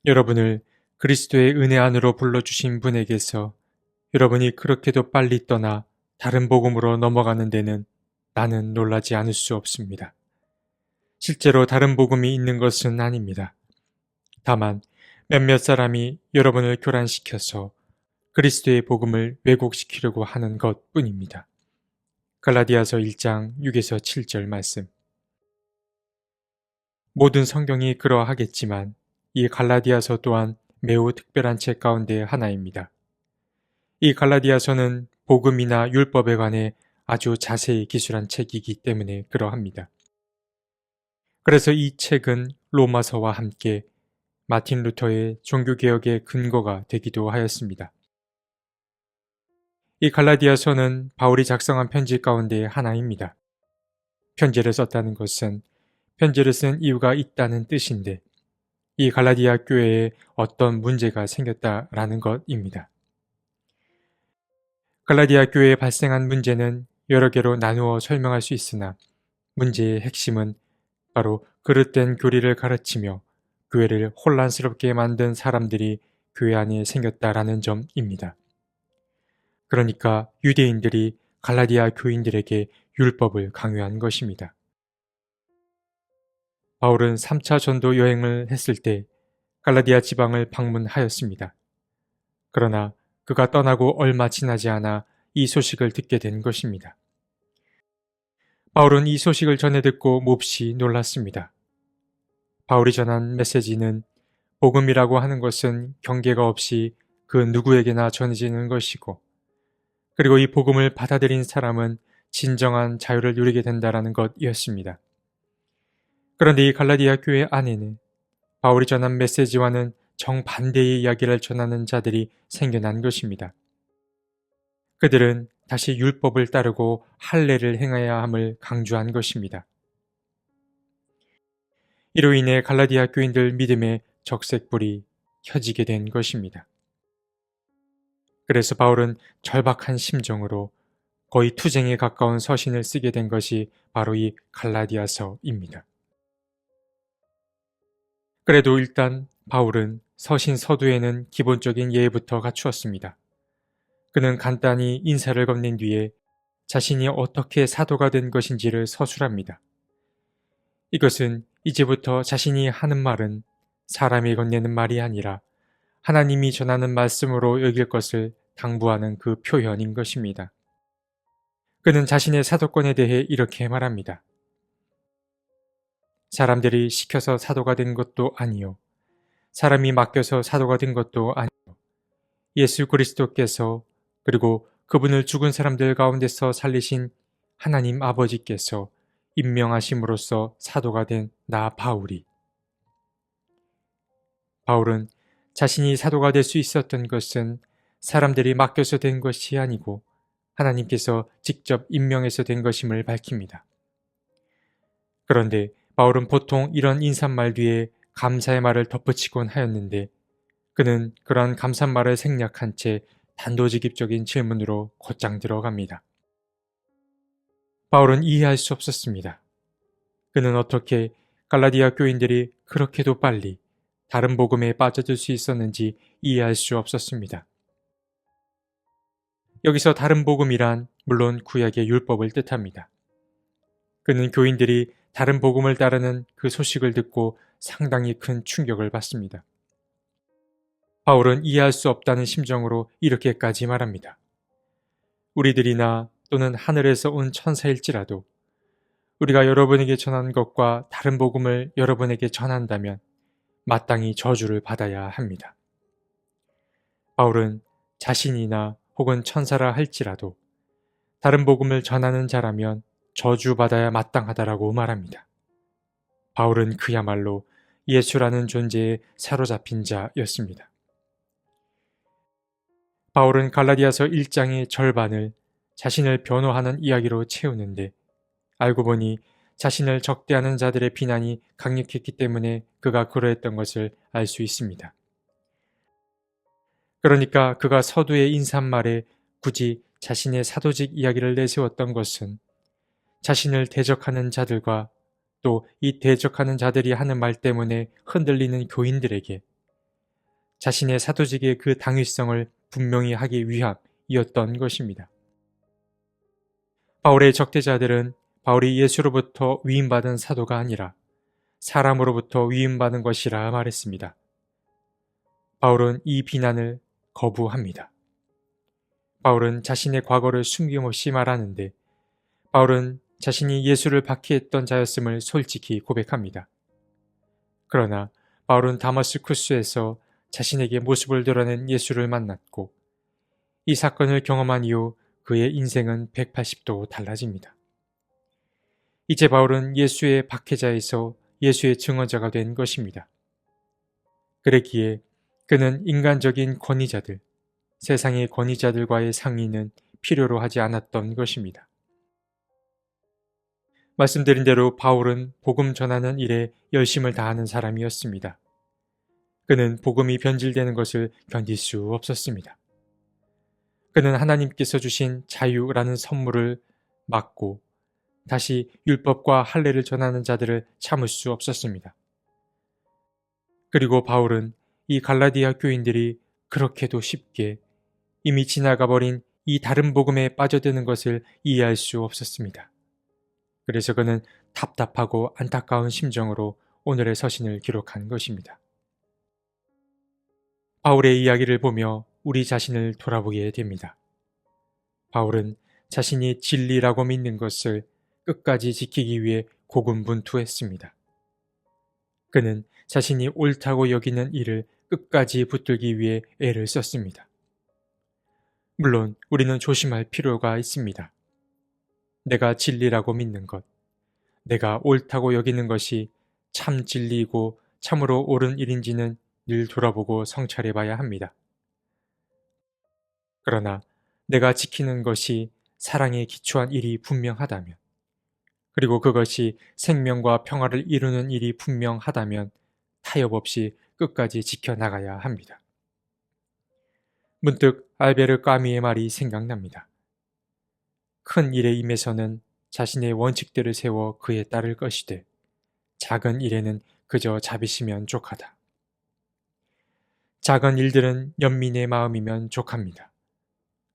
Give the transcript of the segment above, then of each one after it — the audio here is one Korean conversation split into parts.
여러분을 그리스도의 은혜 안으로 불러주신 분에게서 여러분이 그렇게도 빨리 떠나 다른 복음으로 넘어가는 데는 나는 놀라지 않을 수 없습니다. 실제로 다른 복음이 있는 것은 아닙니다. 다만 몇몇 사람이 여러분을 교란시켜서 그리스도의 복음을 왜곡시키려고 하는 것 뿐입니다. 갈라디아서 1장 6에서 7절 말씀. 모든 성경이 그러하겠지만 이 갈라디아서 또한 매우 특별한 책 가운데 하나입니다. 이 갈라디아서는 복음이나 율법에 관해 아주 자세히 기술한 책이기 때문에 그러합니다. 그래서 이 책은 로마서와 함께 마틴 루터의 종교개혁의 근거가 되기도 하였습니다. 이 갈라디아서는 바울이 작성한 편지 가운데 하나입니다. 편지를 썼다는 것은 편지를 쓴 이유가 있다는 뜻인데 이 갈라디아 교회에 어떤 문제가 생겼다라는 것입니다. 갈라디아 교회에 발생한 문제는 여러 개로 나누어 설명할 수 있으나 문제의 핵심은 바로 그릇된 교리를 가르치며 교회를 혼란스럽게 만든 사람들이 교회 안에 생겼다라는 점입니다. 그러니까 유대인들이 갈라디아 교인들에게 율법을 강요한 것입니다. 바울은 3차 전도 여행을 했을 때 갈라디아 지방을 방문하였습니다. 그러나 그가 떠나고 얼마 지나지 않아 이 소식을 듣게 된 것입니다. 바울은 이 소식을 전해 듣고 몹시 놀랐습니다. 바울이 전한 메시지는 복음이라고 하는 것은 경계가 없이 그 누구에게나 전해지는 것이고 그리고 이 복음을 받아들인 사람은 진정한 자유를 누리게 된다라는 것이었습니다. 그런데 이 갈라디아 교회 안에는 바울이 전한 메시지와는 정반대의 이야기를 전하는 자들이 생겨난 것입니다. 그들은 다시 율법을 따르고 할례를 행해야 함을 강조한 것입니다. 이로 인해 갈라디아 교인들 믿음의 적색불이 켜지게 된 것입니다. 그래서 바울은 절박한 심정으로 거의 투쟁에 가까운 서신을 쓰게 된 것이 바로 이 갈라디아서입니다. 그래도 일단 바울은 서신 서두에는 기본적인 예의부터 갖추었습니다. 그는 간단히 인사를 건넨 뒤에 자신이 어떻게 사도가 된 것인지를 서술합니다. 이것은 이제부터 자신이 하는 말은 사람이 건네는 말이 아니라 하나님이 전하는 말씀으로 여길 것을 당부하는 그 표현인 것입니다. 그는 자신의 사도권에 대해 이렇게 말합니다. 사람들이 시켜서 사도가 된 것도 아니요. 사람이 맡겨서 사도가 된 것도 아니요. 예수 그리스도께서 그리고 그분을 죽은 사람들 가운데서 살리신 하나님 아버지께서 임명하심으로써 사도가 된 나 바울이. 바울은 자신이 사도가 될 수 있었던 것은 사람들이 맡겨서 된 것이 아니고 하나님께서 직접 임명해서 된 것임을 밝힙니다. 그런데 바울은 보통 이런 인사말 뒤에 감사의 말을 덧붙이곤 하였는데 그는 그러한 감사말을 생략한 채 단도직입적인 질문으로 곧장 들어갑니다. 바울은 이해할 수 없었습니다. 그는 어떻게 갈라디아 교인들이 그렇게도 빨리 다른 복음에 빠져들 수 있었는지 이해할 수 없었습니다. 여기서 다른 복음이란 물론 구약의 율법을 뜻합니다. 그는 교인들이 다른 복음을 따르는 그 소식을 듣고 상당히 큰 충격을 받습니다. 바울은 이해할 수 없다는 심정으로 이렇게까지 말합니다. 우리들이나 또는 하늘에서 온 천사일지라도 우리가 여러분에게 전한 것과 다른 복음을 여러분에게 전한다면 마땅히 저주를 받아야 합니다. 바울은 자신이나 혹은 천사라 할지라도 다른 복음을 전하는 자라면 저주받아야 마땅하다라고 말합니다. 바울은 그야말로 예수라는 존재에 사로잡힌 자였습니다. 바울은 갈라디아서 1장의 절반을 자신을 변호하는 이야기로 채우는데 알고 보니 자신을 적대하는 자들의 비난이 강력했기 때문에 그가 그러했던 것을 알 수 있습니다. 그러니까 그가 서두의 인사말에 굳이 자신의 사도직 이야기를 내세웠던 것은 자신을 대적하는 자들과 또 이 대적하는 자들이 하는 말 때문에 흔들리는 교인들에게 자신의 사도직의 그 당위성을 분명히 하기 위함이었던 것입니다. 바울의 적대자들은 바울이 예수로부터 위임받은 사도가 아니라 사람으로부터 위임받은 것이라 말했습니다. 바울은 이 비난을 거부합니다. 바울은 자신의 과거를 숨김없이 말하는데 바울은 자신이 예수를 박해했던 자였음을 솔직히 고백합니다. 그러나 바울은 다마스쿠스에서 자신에게 모습을 드러낸 예수를 만났고 이 사건을 경험한 이후 그의 인생은 180도 달라집니다. 이제 바울은 예수의 박해자에서 예수의 증언자가 된 것입니다. 그랬기에 그는 인간적인 권위자들, 세상의 권위자들과의 상의는 필요로 하지 않았던 것입니다. 말씀드린 대로 바울은 복음 전하는 일에 열심을 다하는 사람이었습니다. 그는 복음이 변질되는 것을 견딜 수 없었습니다. 그는 하나님께서 주신 자유라는 선물을 막고 다시 율법과 할례를 전하는 자들을 참을 수 없었습니다. 그리고 바울은 이 갈라디아 교인들이 그렇게도 쉽게 이미 지나가 버린 이 다른 복음에 빠져드는 것을 이해할 수 없었습니다. 그래서 그는 답답하고 안타까운 심정으로 오늘의 서신을 기록한 것입니다. 바울의 이야기를 보며 우리 자신을 돌아보게 됩니다. 바울은 자신이 진리라고 믿는 것을 끝까지 지키기 위해 고군분투했습니다. 그는 자신이 옳다고 여기는 일을 끝까지 붙들기 위해 애를 썼습니다. 물론 우리는 조심할 필요가 있습니다. 내가 진리라고 믿는 것, 내가 옳다고 여기는 것이 참 진리이고 참으로 옳은 일인지는 늘 돌아보고 성찰해 봐야 합니다. 그러나 내가 지키는 것이 사랑에 기초한 일이 분명하다면, 그리고 그것이 생명과 평화를 이루는 일이 분명하다면 타협 없이 끝까지 지켜나가야 합니다. 문득 알베르 까미의 말이 생각납니다. 큰 일에 임해서는 자신의 원칙대로 세워 그에 따를 것이되 작은 일에는 그저 자비시면 족하다. 작은 일들은 연민의 마음이면 족합니다.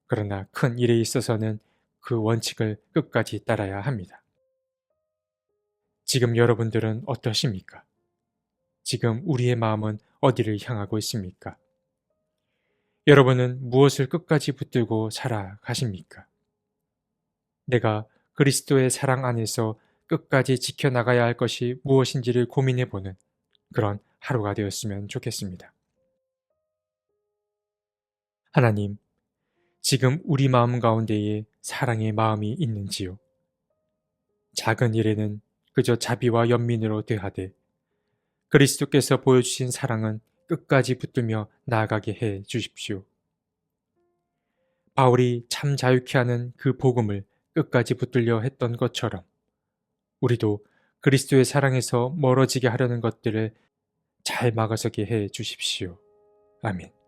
그러나 큰 일에 있어서는 그 원칙을 끝까지 따라야 합니다. 지금 여러분들은 어떠십니까? 지금 우리의 마음은 어디를 향하고 있습니까? 여러분은 무엇을 끝까지 붙들고 살아가십니까? 내가 그리스도의 사랑 안에서 끝까지 지켜나가야 할 것이 무엇인지를 고민해보는 그런 하루가 되었으면 좋겠습니다. 하나님, 지금 우리 마음 가운데에 사랑의 마음이 있는지요? 작은 일에는 그저 자비와 연민으로 대하되 그리스도께서 보여주신 사랑은 끝까지 붙들며 나아가게 해 주십시오. 바울이 참 자유케 하는 그 복음을 끝까지 붙들려 했던 것처럼 우리도 그리스도의 사랑에서 멀어지게 하려는 것들을 잘 막아서게 해 주십시오. 아멘.